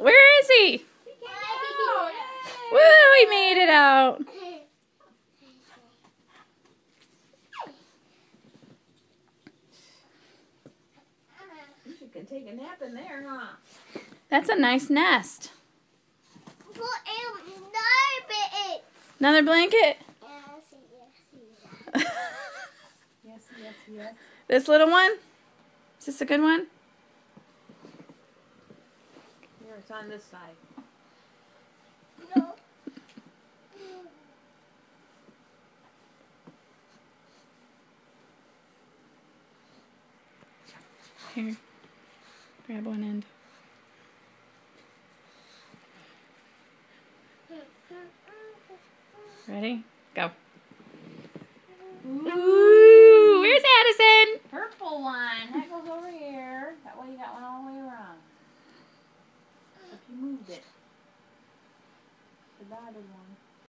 Where is he? Woo, he made it out. You can take a nap in there, huh? That's a nice nest. Another blanket? Yes. This little one? Is this a good one? Here, it's on this side. Here, grab one end. Ready? Go. Ooh, where's Addison? Purple one. That goes over here. That way you got one all the way around. If you moved it. The dotted one.